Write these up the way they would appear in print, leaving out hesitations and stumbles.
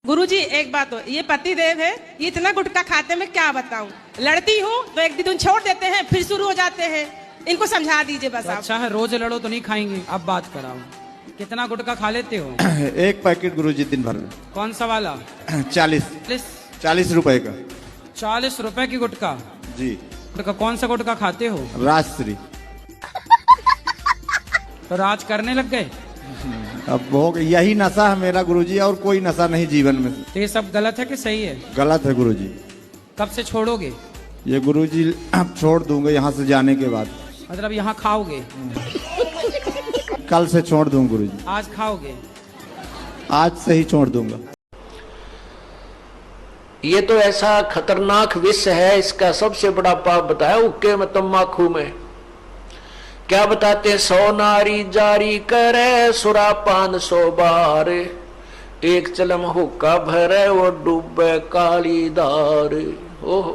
गुरुजी एक बात हो, ये पति देव है, ये इतना गुटखा खाते मैं क्या बताऊं। लड़ती हूँ तो एक दिन छोड़ देते हैं, फिर शुरू हो जाते हैं। इनको समझा दीजिए बस। तो आप अच्छा है, रोज लड़ो तो नहीं खाएंगे। अब बात कराओ, कितना गुटखा खा लेते हो? एक पैकेट गुरुजी दिन भर में। कौन सा वाला? 40 रुपए का। 40 रुपए की गुटखा? जी। गुटखा कौन सा गुटखा खाते हो? राजश्री। तो राज करने लग गए? अब हो गया, यही नशा है मेरा गुरुजी, और कोई नशा नहीं जीवन में। तो ये सब गलत है कि सही है? गलत है गुरुजी। कब से छोड़ोगे? ये गुरुजी अब छोड़ दूंगा यहाँ से जाने के बाद। मतलब यहाँ खाओगे? कल से छोड़ दूंगा गुरुजी। आज खाओगे? आज से ही छोड़ दूंगा। ये तो ऐसा खतरनाक विष है, इसका सबसे बड़ा पाप बताया हुक्के में, तम्बाकू में। क्या बताते? 100 नारी जारी करे सुरापान 100 बार, एक चलम हुक्का भरे वो डूबे काली दार। ओह,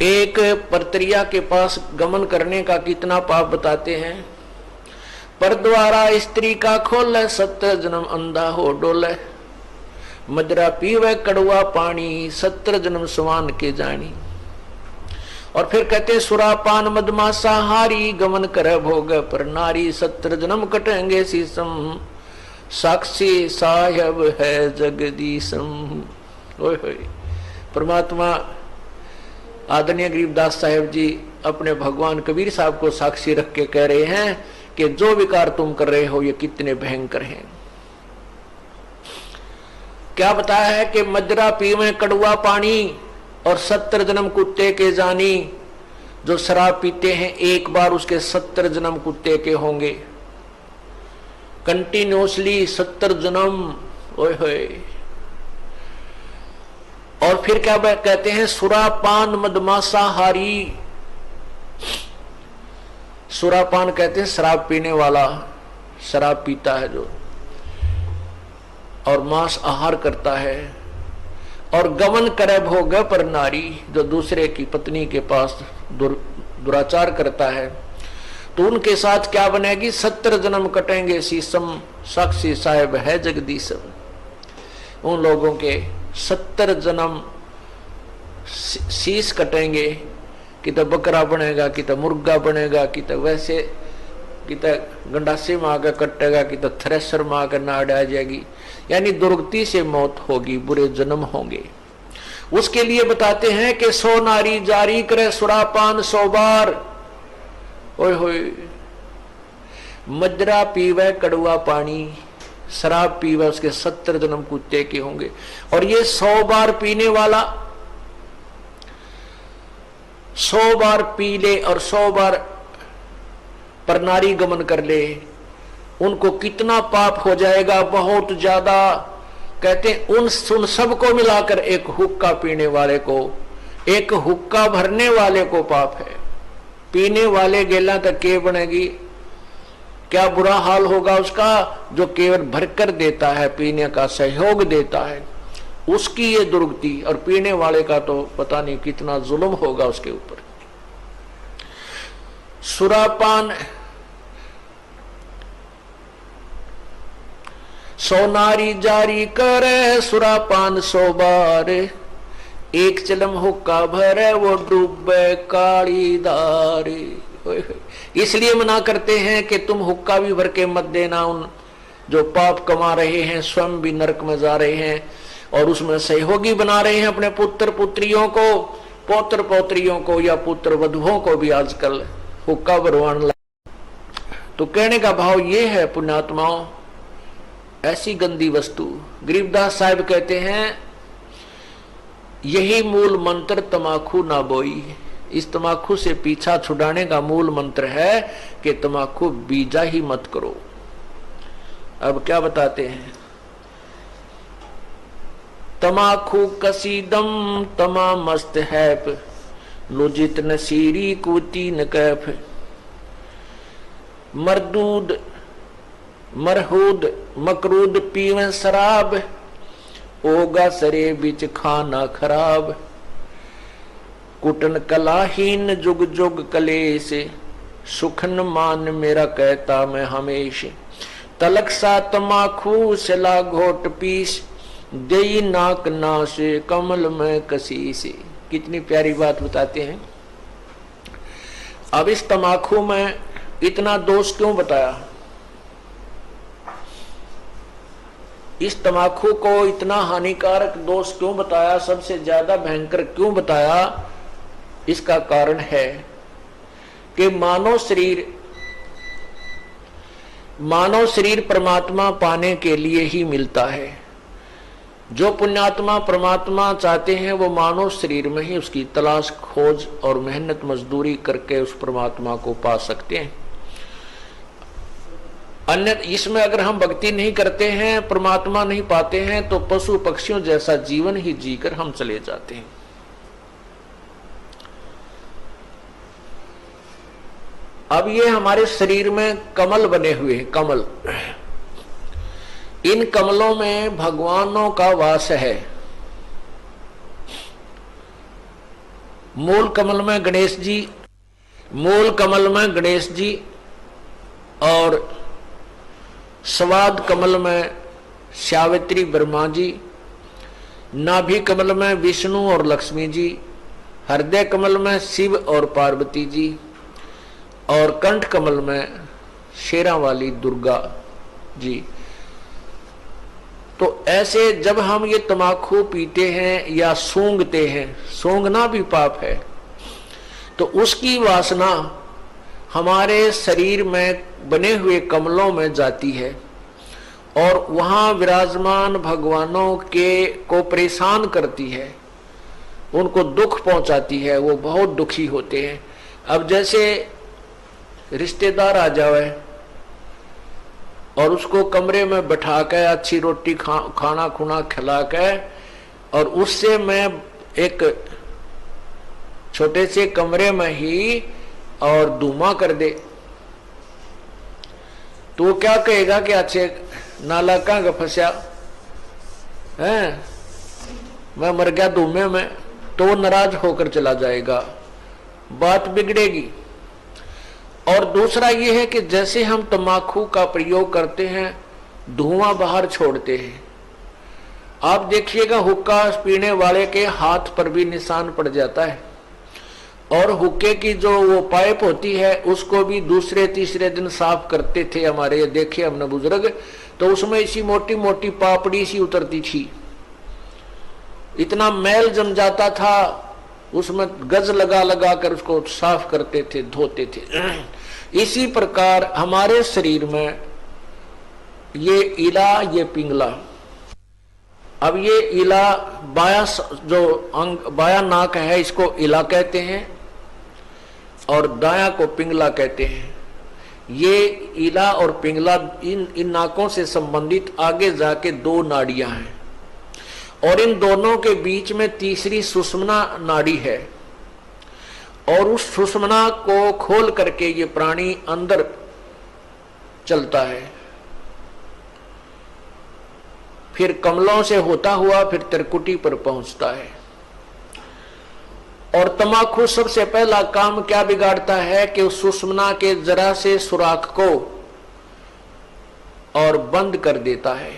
एक परत्रिया के पास गमन करने का कितना पाप बताते हैं। पर द्वारा स्त्री का खोले 70 जन्म अंधा हो डोले, मदरा पीवे कड़वा पानी 70 जन्म सवान के जानी। और फिर कहते सुरापान मदमासा हारी, गमन करे भोग पर नारी 70 जन्म कटेंगे शीसम, साक्षी साहेब है जगदीशम। ओए होए, परमात्मा आदरणीय गरीबदास साहेब जी अपने भगवान कबीर साहब को साक्षी रख के कह रहे हैं कि जो विकार तुम कर रहे हो ये कितने भयंकर हैं। क्या बताया है कि मदरा पीवे कड़वा पानी और 70 जन्म कुत्ते के जानी। जो शराब पीते हैं एक बार उसके 70 जन्म कुत्ते के होंगे, कंटिन्यूसली 70 जन्म। ओए होए। और फिर क्या कहते हैं? सुरापान मदमासा हारी। सुरापान कहते हैं शराब पीने वाला, शराब पीता है जो, और मांस आहार करता है। और गमन करे भोग पर नारी, जो दूसरे की पत्नी के पास दुराचार करता है, तो उनके साथ क्या बनेगी? 70 जन्म कटेंगे शीसम, साक्षी साहेब है जगदीशम। उन लोगों के 70 जन्म शीश कटेंगे, कि तो बकरा बनेगा, कि तो मुर्गा बनेगा, कि तो वैसे, कि तो गंडासे में आकर कटेगा, कि तो थ्रेसर में आकर नाड़ आ जाएगी। यानी दुर्गति से मौत होगी, बुरे जन्म होंगे। उसके लिए बताते हैं कि 100 नारी जारी करे सुरापान 100 बार। ओए होए। मदरा पीवे कड़वा पानी, शराब पीवे उसके 70 जन्म कुत्ते के होंगे। और ये 100 बार पीने वाला 100 बार पी ले और 100 बार पर नारी गमन कर ले, उनको कितना पाप हो जाएगा? बहुत ज्यादा। कहते उन सबको मिलाकर एक हुक्का पीने वाले को, एक हुक्का भरने वाले को पाप है। पीने वाले गेला तक के बनेगी, क्या बुरा हाल होगा उसका जो केवल भरकर देता है, पीने का सहयोग देता है, उसकी ये दुर्गति। और पीने वाले का तो पता नहीं कितना जुल्म होगा उसके ऊपर। सुरापान 100 नारी जारी करे सुरापान 100 बार, एक चलम हुक्का भरे वो डूबे काली दार। इसलिए मना करते हैं कि तुम हुक्का भी भर के मत देना। उन जो पाप कमा रहे हैं स्वयं भी नरक में जा रहे हैं, और उसमें सहयोगी बना रहे हैं अपने पुत्र पुत्रियों को, पौत्र पौत्रियों को, या पुत्र वधुओं को भी आजकल हुक्का भरवाने लगे। तो कहने का भाव ये है पुण्यात्माओं, ऐसी गंदी वस्तु। गरीबदास साहब कहते हैं यही मूल मंत्र तमाकू ना बोई। इस तमाकू से पीछा छुड़ाने का मूल मंत्र है कि तमाकू बीजा ही मत करो। अब क्या बताते हैं? तमाकू कसीदम तमा मस्त है, नुजित नसीरी कुती न कैफ, मरदूद मरहूद मकरूद पीवे शराब, ओगा सरे बिच खाना खराब, कुटन कलाहीन जुग जुग कलेश, सुखन मान मेरा कहता मैं हमेश। तलक सा तमाखू सिला घोट पीस, देई नाक नासे कमल में कसी से। कितनी प्यारी बात बताते हैं। अब इस तमाखू में इतना दोष क्यों बताया, इस तमाखू को इतना हानिकारक दोष क्यों बताया, सबसे ज्यादा भयंकर क्यों बताया? इसका कारण है कि मानव शरीर परमात्मा पाने के लिए ही मिलता है। जो पुण्यात्मा परमात्मा चाहते हैं वो मानव शरीर में ही उसकी तलाश खोज और मेहनत मजदूरी करके उस परमात्मा को पा सकते हैं। अन्य इसमें अगर हम भक्ति नहीं करते हैं, परमात्मा नहीं पाते हैं, तो पशु पक्षियों जैसा जीवन ही जीकर हम चले जाते हैं। अब ये हमारे शरीर में कमल बने हुए हैं, कमल। इन कमलों में भगवानों का वास है। मूल कमल में गणेश जी, और स्वाद कमल में सावित्री ब्रह्मा जी, नाभि कमल में विष्णु और लक्ष्मी जी, हृदय कमल में शिव और पार्वती जी, और कंठ कमल में शेरा वाली दुर्गा जी। तो ऐसे जब हम ये तमाकू पीते हैं या सूंघते हैं, सूंघना भी पाप है, तो उसकी वासना हमारे शरीर में बने हुए कमलों में जाती है और वहां विराजमान भगवानों को परेशान करती है, उनको दुख पहुंचाती है, वो बहुत दुखी होते हैं। अब जैसे रिश्तेदार आ जावे और उसको कमरे में बैठा के अच्छी रोटी खाना खुना खिला के, और उससे मैं एक छोटे से कमरे में ही और धुआं कर दे, तो वो क्या कहेगा कि अच्छे नाला कहाँ फंसा है, मैं मर गया धुएं में, तो वो नाराज होकर चला जाएगा, बात बिगड़ेगी। और दूसरा ये है कि जैसे हम तम्बाकू का प्रयोग करते हैं, धुआं बाहर छोड़ते हैं। आप देखिएगा हुक्का पीने वाले के हाथ पर भी निशान पड़ जाता है, और हुक्के की जो वो पाइप होती है उसको भी दूसरे तीसरे दिन साफ करते थे हमारे, ये देखे हमने बुजुर्ग, तो उसमें इसी मोटी मोटी पापड़ी सी उतरती थी, इतना मैल जम जाता था, उसमें गज लगा लगा कर उसको साफ करते थे, धोते थे। इसी प्रकार हमारे शरीर में ये इला, ये पिंगला, अब ये इला बाया जो अंग बाया नाक है इसको इला कहते हैं और दाया को पिंगला कहते हैं। ये इला और पिंगला इन नाकों से संबंधित आगे जाके दो नाड़ियां हैं, और इन दोनों के बीच में तीसरी सुषुम्ना नाड़ी है, और उस सुषुम्ना को खोल करके ये प्राणी अंदर चलता है, फिर कमलों से होता हुआ फिर त्रिकुटी पर पहुंचता है। और तम्बाकू सबसे पहला काम क्या बिगाड़ता है कि उस सुषुम्ना के जरा से सुराख को और बंद कर देता है,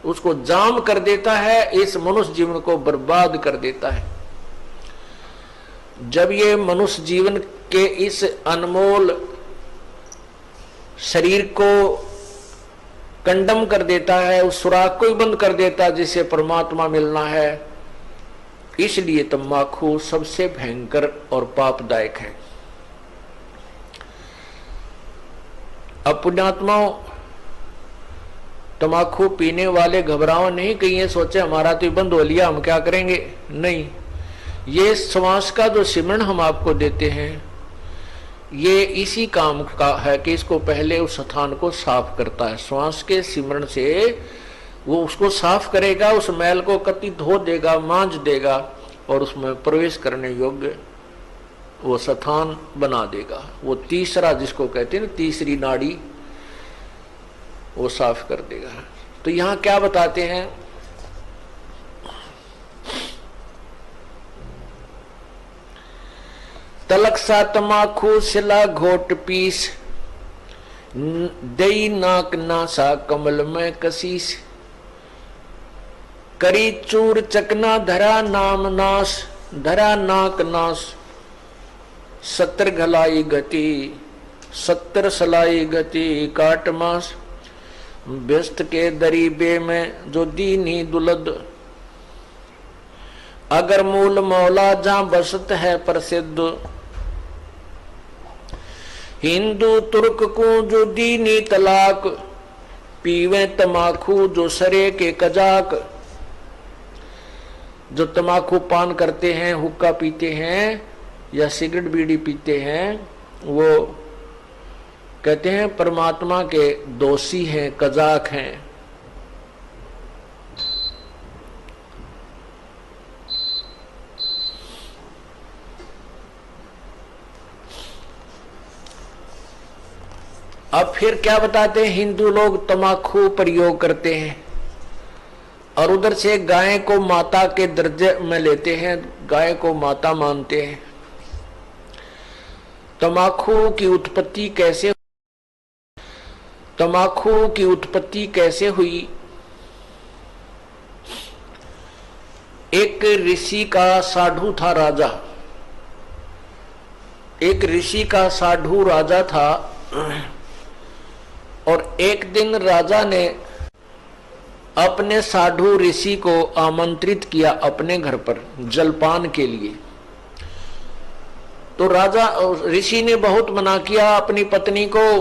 उसको जाम कर देता है, इस मनुष्य जीवन को बर्बाद कर देता है। जब ये मनुष्य जीवन के इस अनमोल शरीर को कंडम कर देता है, उस सुराख को ही बंद कर देता है जिससे परमात्मा मिलना है, इसलिए तम्बाकू सबसे भयंकर और पापदायक है। अब पुण्यात्माओं, तम्बाकू पीने वाले घबराओ नहीं कि ये सोचे हमारा तो बंद हो लिया, हम क्या करेंगे, नहीं। ये श्वास का जो सिमरण हम आपको देते हैं, ये इसी काम का है कि इसको पहले उस स्थान को साफ करता है। श्वास के सिमरण से वो उसको साफ करेगा, उस मैल को कति धो देगा, मांझ देगा, और उसमें प्रवेश करने योग्य वो स्थान बना देगा। वो तीसरा जिसको कहते हैं ना, तीसरी नाड़ी, वो साफ कर देगा। तो यहां क्या बताते हैं, तलक सा तमाखू सिला घोट पीस, दई नाक नासा कमल में कसीस, करी चूर चकना धरा नाम नाश, धरा नाक नाश, 70 घलाई गति 70 सलाई गति काट मास, व्यस्त के दरीबे में जो दीनी दुलद, अगर मूल मौला जहां बसत है प्रसिद्ध, हिंदू तुर्क को जो दीनी तलाक, पीवे तमाखू जो सरे के कजाक, जो तमाकू पान करते हैं, हुक्का पीते हैं या सिगरेट बीड़ी पीते हैं, वो कहते हैं परमात्मा के दोषी हैं, कजाक हैं। अब फिर क्या बताते हैं, हिंदू लोग तमाकू प्रयोग करते हैं और उधर से गाय को माता के दर्जे में लेते हैं, गाय को माता मानते हैं। तमाकू की उत्पत्ति कैसे, तमाकू की उत्पत्ति कैसे हुई? एक ऋषि का साधु था राजा, एक ऋषि का साधु राजा था और एक दिन राजा ने अपने साधु ऋषि को आमंत्रित किया अपने घर पर जलपान के लिए। तो राजा ऋषि ने बहुत मना किया अपनी पत्नी को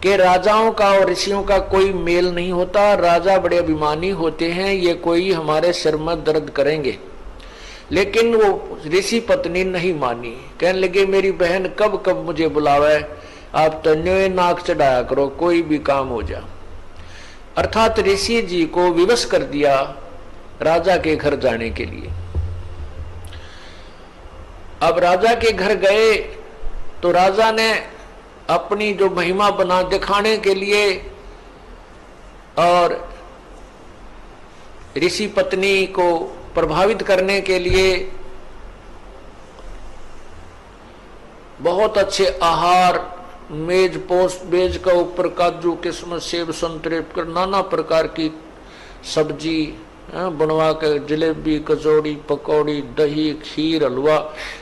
कि राजाओं का और ऋषियों का कोई मेल नहीं होता, राजा बड़े अभिमानी होते हैं, ये कोई हमारे सिर में दर्द करेंगे। लेकिन वो ऋषि पत्नी नहीं मानी, कहने लगे मेरी बहन कब कब मुझे बुलावे, आप तो न्योय नाक चढ़ाया करो, कोई भी काम हो जा। अर्थात ऋषि जी को विवश कर दिया राजा के घर जाने के लिए। अब राजा के घर गए तो राजा ने अपनी जो महिमा बना दिखाने के लिए और ऋषि पत्नी को प्रभावित करने के लिए बहुत अच्छे आहार, मेज पोस्ट मेज का ऊपर काजू किस्मत सेब संतरे कर नाना प्रकार की सब्जी बनवा के, जलेबी कचौड़ी पकौड़ी दही खीर हलवा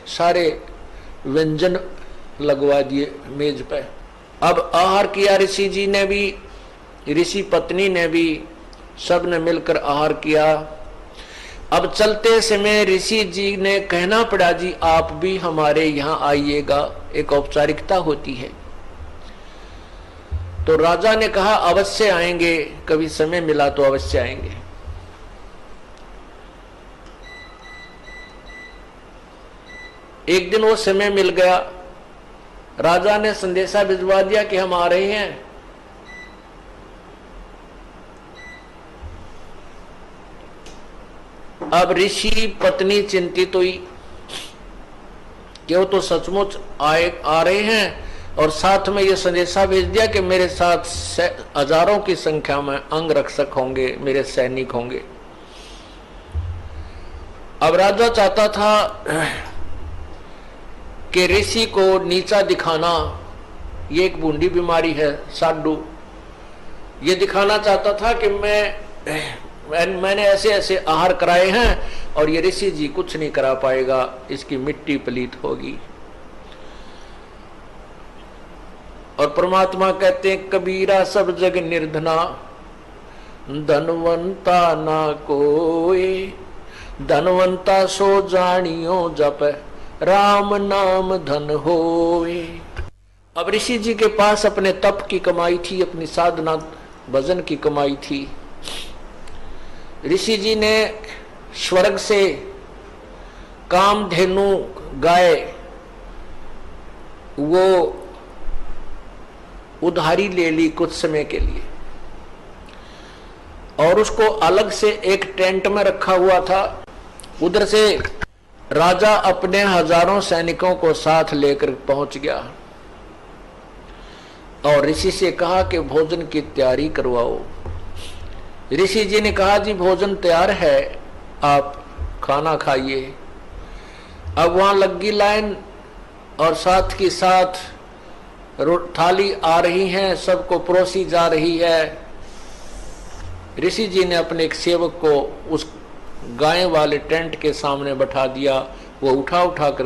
सारे व्यंजन लगवा दिए मेज पे। अब आहार किया ऋषि जी ने भी, ऋषि पत्नी ने भी, सब ने मिलकर आहार किया। अब चलते समय ऋषि जी ने कहना पड़ा जी आप भी हमारे यहाँ आइएगा, एक औपचारिकता होती है। तो राजा ने कहा अवश्य आएंगे, कभी समय मिला तो अवश्य आएंगे। एक दिन वो समय मिल गया, राजा ने संदेशा भिजवा दिया कि हम आ रहे हैं। अब ऋषि पत्नी चिंतित हुई कि वो तो सचमुच आ रहे हैं और साथ में ये संदेशा भेज दिया कि मेरे साथ हजारों की संख्या में अंग रक्षक होंगे, मेरे सैनिक होंगे। अब राजा चाहता था कि ऋषि को नीचा दिखाना, ये एक बूंदी बीमारी है साडू, ये दिखाना चाहता था कि मैंने ऐसे ऐसे आहार कराए हैं और ये ऋषि जी कुछ नहीं करा पाएगा, इसकी मिट्टी पलीत होगी। और परमात्मा कहते हैं कबीरा सब जग निर्धना, धनवंता ना कोई, धनवंता सो जानियो जप राम नाम धन होए। अब ऋषि जी के पास अपने तप की कमाई थी, अपनी साधना भजन की कमाई थी। ऋषि जी ने स्वर्ग से कामधेनु गाय वो उधारी ले ली कुछ समय के लिए और उसको अलग से एक टेंट में रखा हुआ था। उधर से राजा अपने हजारों सैनिकों को साथ लेकर पहुंच गया और ऋषि से कहा कि भोजन की तैयारी करवाओ। ऋषि जी ने कहा जी भोजन तैयार है, आप खाना खाइए। अब वहां लगी लाइन और साथ के साथ थाली आ रही है, सबको परोसी जा रही है। ऋषि जी ने अपने एक सेवक को उस गाय वाले टेंट के सामने बैठा दिया। वो उठा कर